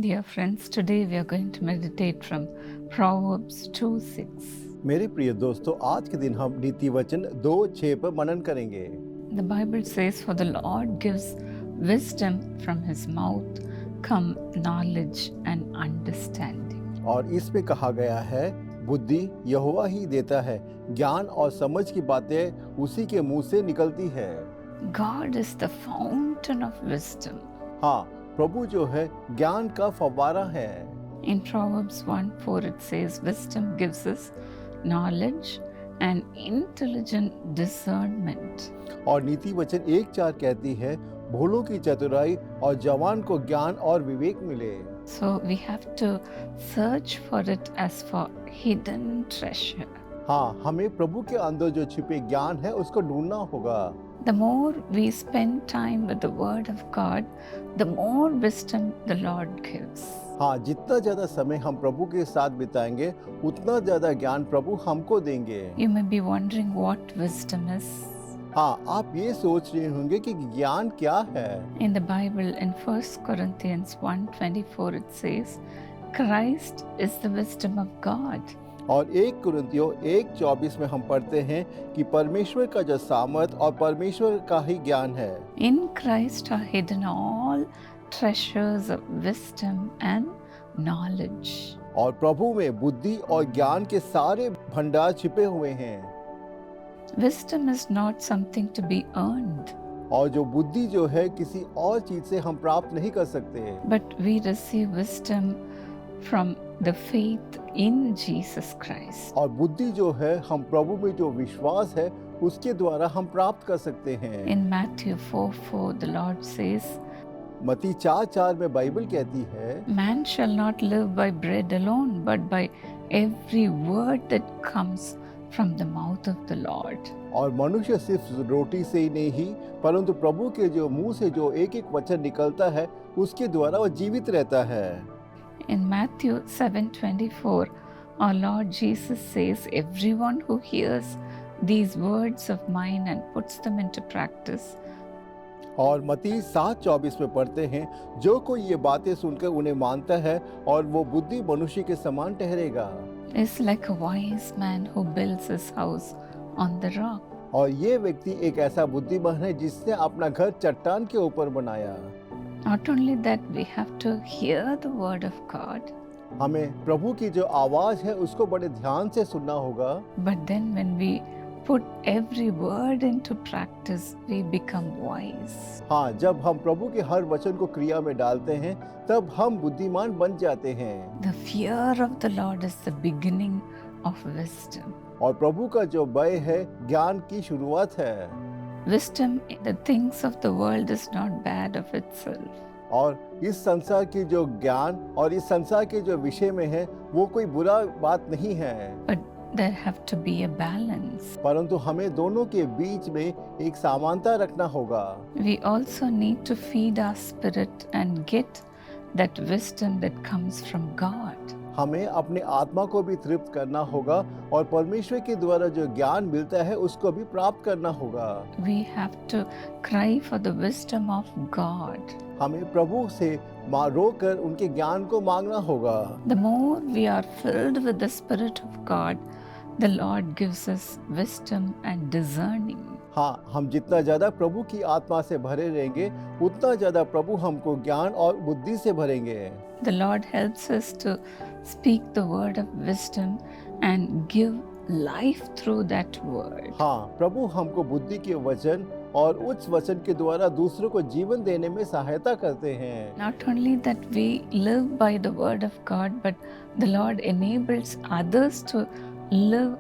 Dear friends, today we are going to meditate from Proverbs 2:6. मेरे प्रिय दोस्तों, आज के दिन हम नीति वचन 2:6 पर मनन करेंगे। The Bible says, "For the Lord gives wisdom from his mouth come knowledge and understanding." और इसमें कहा गया है, बुद्धि यहोवा ही देता है, ज्ञान और समझ की बातें उसी के मुंह से निकलती है। God is the fountain of wisdom. हाँ, प्रभु जो है ज्ञान का फव्वारा है। In Proverbs 1:4 it says, "Wisdom gives us knowledge and intelligent discernment." और नीति वचन 1:4 कहती है, भोलों की चतुराई और जवान को ज्ञान और विवेक मिले। So we have to search for it as for hidden treasure. हाँ, हमें प्रभु के अंदर जो छिपे ज्ञान है उसको ढूंढना होगा। The more we spend time with the Word of God, the more wisdom the Lord gives. हाँ, जितना ज्यादा समय हम प्रभु के साथ बिताएंगे उतना ज्यादा ज्ञान प्रभु हमको देंगे। You may be wondering what wisdom is. हाँ, आप ये सोच रहे होंगे कि ज्ञान क्या है। In the Bible, in 1 Corinthians 1:24, it says, "Christ is the wisdom of God." और 1 कुरिन्थियों 1:24 में हम पढ़ते हैं कि परमेश्वर का जो सामर्थ और परमेश्वर का ही ज्ञान है। In Christ are hidden all treasures of wisdom and knowledge. और प्रभु में बुद्धि और ज्ञान के सारे भंडार छिपे हुए हैं। Wisdom is not something to be earned, और जो बुद्धि जो है किसी और चीज से हम प्राप्त नहीं कर सकते। but we receive wisdom from the faith in Jesus Christ. और बुद्धि जो है हम प्रभु में जो विश्वास है उसके द्वारा हम प्राप्त कर सकते हैं। In Matthew 4:4, the Lord says, मत्ती 4:4 में बाइबल कहती है, "Man shall not live by bread alone, but by every word that comes from the mouth of the Lord." और मनुष्य सिर्फ रोटी से ही नहीं परंतु प्रभु के जो मुंह से जो एक एक वचन निकलता है उसके द्वारा वह जीवित रहता है। In Matthew 7:24, our Lord Jesus says, "Everyone who hears these words of mine and puts them into practice और मत्ती 7:24 में पढ़ते हैं, जो कोई ये बातें सुनकर उन्हें मानता है और वो बुद्धि मनुष्य के समान ठहरेगा। is like a wise man who builds his house on the rock." और ये व्यक्ति एक ऐसा बुद्धिमान है जिसने अपना घर चट्टान के ऊपर बनाया। Not only that, we have to hear the word of God, हमें प्रभु की जो आवाज है उसको बड़े ध्यान से सुनना होगा। but then when we put every word into practice, we become wise. हाँ, जब हम प्रभु के हर वचन को क्रिया में डालते हैं तब हम बुद्धिमान बन जाते हैं। The fear of the Lord is the beginning of wisdom. और प्रभु का जो भय है ज्ञान की शुरुआत है। Wisdom in the things of the world is not bad of itself. और इस संसार की जो ज्ञान और इस संसार के जो विषय में है वो कोई बुरा बात नहीं है, But there have to be a balance. परंतु हमें दोनों के बीच में एक समानता रखना होगा। We also need to feed our spirit and get that wisdom that comes from God. हमें अपने आत्मा को भी तृप्त करना होगा और परमेश्वर के द्वारा जो ज्ञान मिलता है उसको भी प्राप्त करना होगा। We have to cry for the wisdom of God. हमें प्रभु से रोकर उनके ज्ञान को मांगना होगा। The more we are filled with the Spirit of God, the Lord gives us wisdom and discerning. हाँ, हम जितना ज्यादा प्रभु की आत्मा से भरे रहेंगे उतना ज्यादा प्रभु हमको ज्ञान और बुद्धि से भरेंगे। The Lord helps us to speak the word of wisdom and give life through that word. हाँ, प्रभु हमको बुद्धि के वचन और उस वचन के द्वारा दूसरों को जीवन देने में सहायता करते हैं। Not only that we live by the word of God, but the Lord enables others to live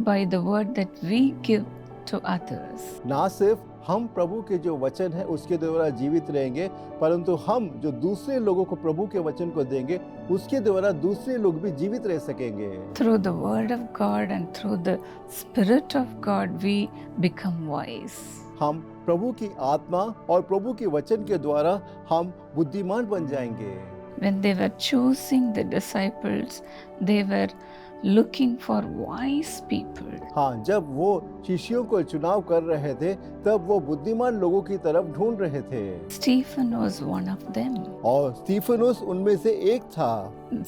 by the word that we give to others. ना सिर्फ हम प्रभु के जो वचन है उसके द्वारा जीवित रहेंगे परंतु हम जो दूसरे लोगों को प्रभु के वचन को देंगे उसके द्वारा दूसरे लोग भी जीवित रह सकेंगे। Through the word of God and through the Spirit of God, we become wise. हम प्रभु की आत्मा और प्रभु के वचन के द्वारा हम बुद्धिमान बन जाएंगे। When they were choosing the disciples, they were looking for wise people. हाँ, जब वो शिष्यों को चुनाव कर रहे थे तब वो बुद्धिमान लोगों की तरफ ढूंढ रहे थे Stephen was one of them. और स्टीफनुस उनमें से एक था।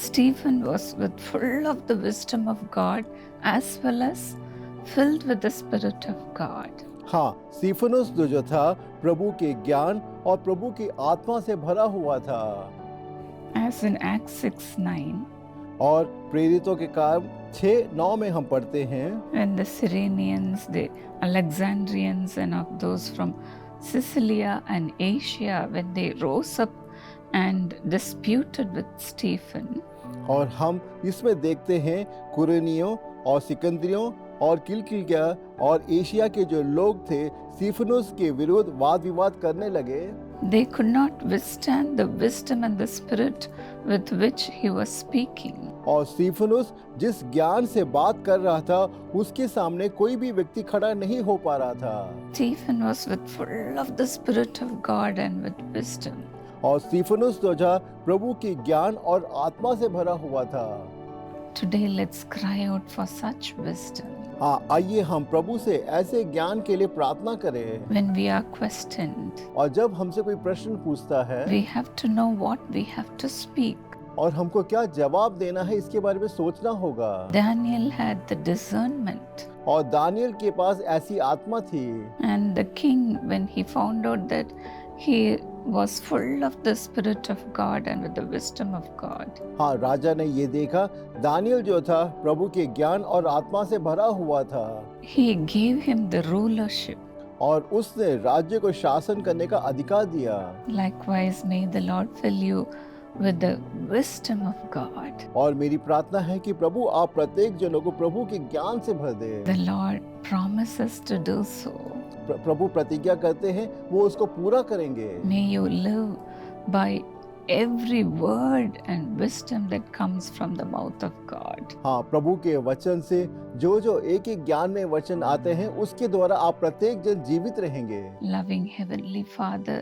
Stephen was full of the wisdom of God as well as filled with the Spirit of God. हाँ, स्टीफनुस जो था प्रभु के ज्ञान और प्रभु की आत्मा से भरा हुआ था। As in Acts 6:9, और प्रेरितों के काम 6:9 में हम पढ़ते हैं when the Cyrenians, the Alexandrians, and of those from Sicilia and Asia, when they rose up and disputed with Stephen, और हम इसमें देखते हैं कुरेनियों और सिकंदरियों और किलकिलिया और एशिया के जो लोग थे स्टीफनुस के विरुद्ध वाद विवाद करने लगे। they could not withstand the wisdom and the spirit with which he was speaking. और स्टीफनुस जिस ज्ञान से बात कर रहा था उसके सामने कोई भी व्यक्ति खड़ा नहीं हो पा रहा था। Stephen was full of the Spirit of God and with wisdom. और स्टीफनुस जो था प्रभु की ज्ञान और आत्मा से भरा हुआ था। Today, let's cry out for such wisdom. हाँ, आइए हम प्रभु से ऐसे ज्ञान के लिए प्रार्थना करें। When we are questioned, और जब हमसे कोई प्रश्न पूछता है we have to know what we have to speak. और हमको क्या जवाब देना है इसके बारे में सोचना होगा। Daniel had the discernment, और दानियल के पास ऐसी आत्मा थी and the king, when he found out that he was full of the Spirit of God and with the wisdom of God, हाँ, राजा ने ये देखा दानियल जो था प्रभु के ज्ञान और आत्मा से भरा हुआ था he gave him the rulership. और उसने राज्य को शासन करने का अधिकार दिया। Likewise, may the Lord fill you with the wisdom of God. और मेरी प्रार्थना है कि प्रभु आप प्रत्येक जनों को प्रभु के ज्ञान से भर दे। The Lord promises to do so. प्रभु प्रतिज्ञा करते हैं वो उसको पूरा करेंगे। May you live by every word and wisdom that comes from the mouth of God. हाँ, प्रभु के वचन से जो एक एक ज्ञान में वचन आते हैं उसके द्वारा आप प्रत्येक जन जीवित रहेंगे। Loving Heavenly Father,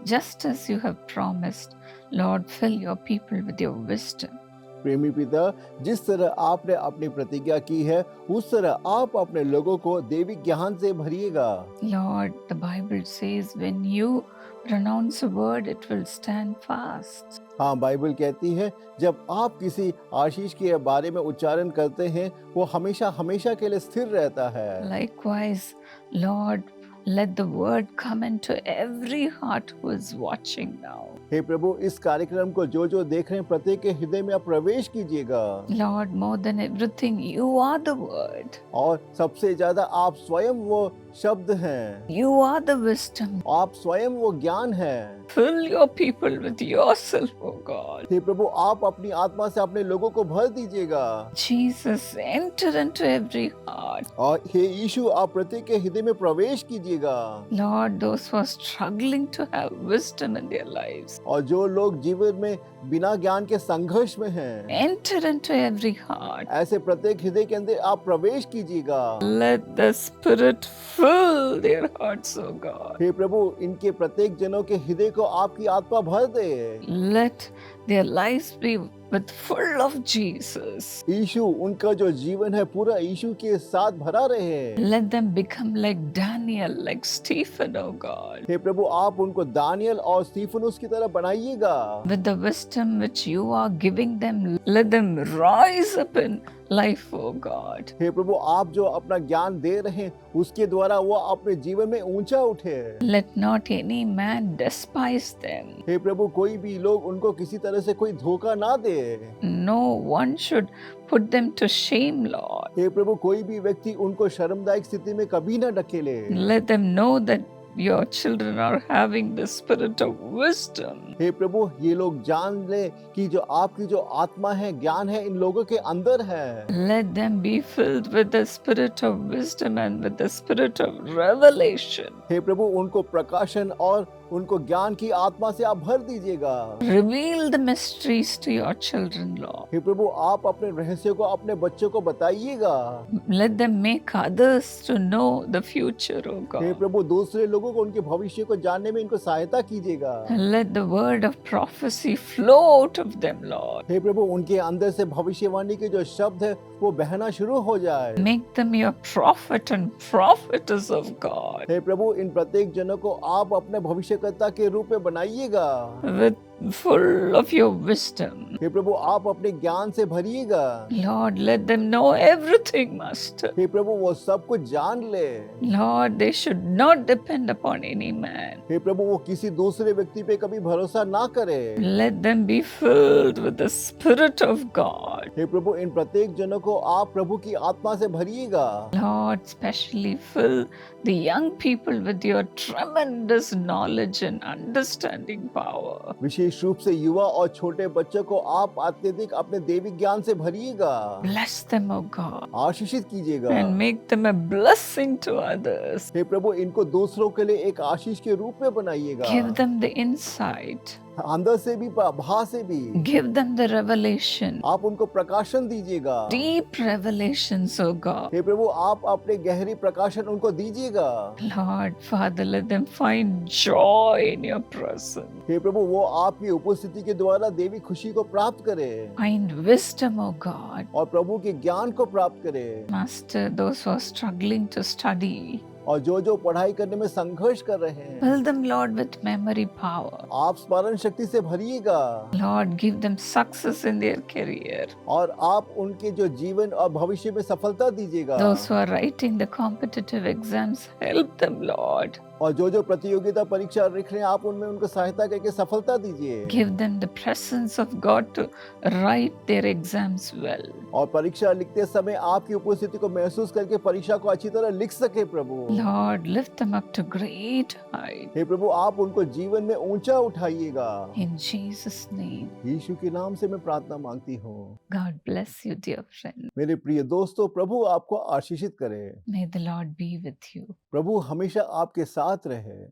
just as you have promised, Lord, fill your people with your wisdom. प्रेमी पिता, जिस तरह आपने अपनी प्रतिज्ञा की है उस तरह आप अपने लोगों को दैविक ज्ञान से भरिएगा। Lord, the Bible says when you pronounce a word, it will stand fast. हाँ, बाइबल कहती है जब आप किसी आशीष के बारे में उच्चारण करते हैं वो हमेशा हमेशा के लिए स्थिर रहता है। Likewise, Lord, let the word come into every heart who is watching now. हे प्रभु, इस कार्यक्रम को जो देख रहे हैं प्रत्येक के हृदय में आप प्रवेश कीजिएगा। Lord, more than everything, you are the word. और सबसे ज्यादा आप स्वयं वो शब्द हैं। You are the wisdom. आप स्वयं वो ज्ञान है। Fill your people with yourself, O God. हे प्रभु, आप अपनी आत्मा से अपने लोगों को भर दीजिएगा। Jesus, enter into every heart. और हे यीशु, आप प्रत्येक के हृदय में प्रवेश कीजिएगा। Lord, those who are struggling to have wisdom in their lives, और जो लोग जीवन में बिना ज्ञान के संघर्ष में हैं, enter into every heart. ऐसे प्रत्येक हृदय के अंदर आप प्रवेश कीजिएगा। Let the Spirit fill their hearts, O God. हे प्रभु, इनके प्रत्येक जनों के हृदय को आपकी आत्मा भर दे। Let their lives be with full of Jesus. यीशु, उनका जो जीवन है पूरा यीशु के साथ भरा रहे। Let them become like Daniel, like Stephen, O God. हे प्रभु, आप उनको दानियल और स्टीफनुस की तरह बनाइएगा। With the wisdom which you are giving them, let them rise up in life, O God. हे प्रभु, आप जो अपना ज्ञान दे रहे हैं उसके द्वारा वो अपने जीवन में ऊंचा उठे। Let not any man despise them. हे प्रभु, कोई भी लोग उनको किसी तरह से कोई धोखा ना दे। No one should put them to shame, Lord. हे प्रभु, कोई भी व्यक्ति उनको शर्मदायक स्थिति में कभी ना ढकेले। Let them know that your children are having the spirit of wisdom. हे प्रभु, ये लोग जान ले कि जो आपकी जो आत्मा है, ज्ञान है, इन लोगों के अंदर है। Let them be filled with the spirit of wisdom and with the spirit of revelation. हे प्रभु, उनको प्रकाशन और उनको ज्ञान की आत्मा से आप भर दीजिएगा। Reveal the mysteries to your children, Lord. हे प्रभु, आप अपने रहस्यों को अपने बच्चों को बताइएगा। Let them make others to know the future, O hey God. प्रभु, दूसरे लोगों को उनके भविष्य को जानने में इनको सहायता कीजिएगा। And let the word of prophecy flow out of them, Lord. हे प्रभु, उनके अंदर से भविष्यवाणी के जो शब्द है वो बहना शुरू हो जाए। Make them your prophet and prophetess of God, हे प्रभु, इन प्रत्येक जनों को आप अपने भविष्यकर्ता के रूप में बनाइएगा। with full of your wisdom. हे प्रभु, आप अपने ज्ञान से भरिएगा। Lord, let them know everything, Master. हे प्रभु, वो सब कुछ जान ले। Lord, they should not depend upon any man. हे प्रभु, वो किसी दूसरे व्यक्ति पे कभी भरोसा ना करे। Let them be filled with the Spirit of God. हे प्रभु, इन प्रत्येक जनों को आप प्रभु की आत्मा से भरिएगा। Lord, especially fill the young people with your tremendous knowledge and understanding power. विशेष रूप से युवा और छोटे बच्चों को आप अत्यधिक अपने दैविक ज्ञान से भरिएगा। Bless them, O God, आशीषित कीजिएगा। and make them a blessing to others. हे प्रभु, इनको दूसरों के लिए एक आशीष के रूप में बनाइएगा। Give them the insight. अंदर से भी बाहर से भी Give them the revelation. आप उनको प्रकाशन दीजिएगा। Deep revelations, O God. हे प्रभु, आप अपने गहरी प्रकाशन उनको दीजिएगा। Lord, Father, let them find joy in your presence. हे प्रभु, वो आपकी उपस्थिति के द्वारा देवी खुशी को प्राप्त करे Find wisdom, O God. और प्रभु के ज्ञान को प्राप्त करे। Master, those who are struggling to study, और जो पढ़ाई करने में संघर्ष कर रहे हैं, fill them, Lord, with memory power. आप स्मरण शक्ति से भरिएगा Lord, give them success in their career. और आप उनके जो जीवन और भविष्य में सफलता दीजिएगा। Those who are writing the competitive exams, help them, Lord. और जो प्रतियोगिता परीक्षा लिख रहे हैं, आप उनमें उनको सहायता करके सफलता दीजिए। Give them the presence of God to write their exams well. और परीक्षा लिखते समय आपकी उपस्थिति को महसूस करके परीक्षा को अच्छी तरह लिख सके प्रभु। Lord, lift them up to great height. हे प्रभु, आप उनको जीवन में ऊंचा उठाइएगा। In Jesus' name, यीशु के नाम से मैं प्रार्थना मांगती हूँ। God bless you, dear friend. मेरे प्रिय दोस्तों, प्रभु आपको आशीषित करे। May the Lord be with you. प्रभु हमेशा आपके साथ रहे।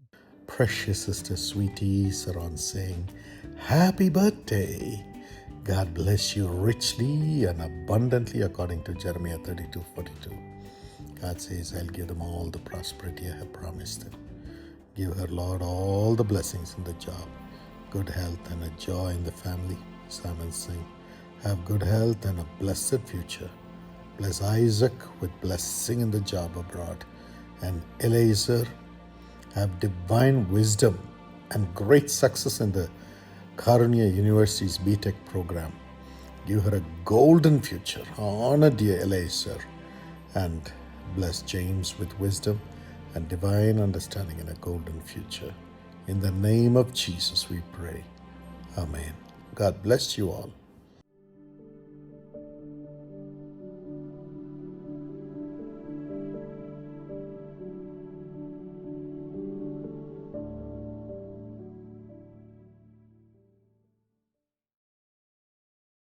Precious Sister Sweetie Saran saying, Happy birthday! God bless you richly and abundantly according to Jeremiah 32:42. God says, I'll give them all the prosperity I have promised them. Give her, Lord, all the blessings in the job, good health and a joy in the family. Simon Singh, have good health and a blessed future. Bless Isaac with blessing in the job abroad. And Eliezer, have divine wisdom and great success in the Karunya University's BTech program. Give her a golden future. Honor dear Eliezer. And bless James with wisdom and divine understanding and a golden future. In the name of Jesus we pray. Amen. God bless you all.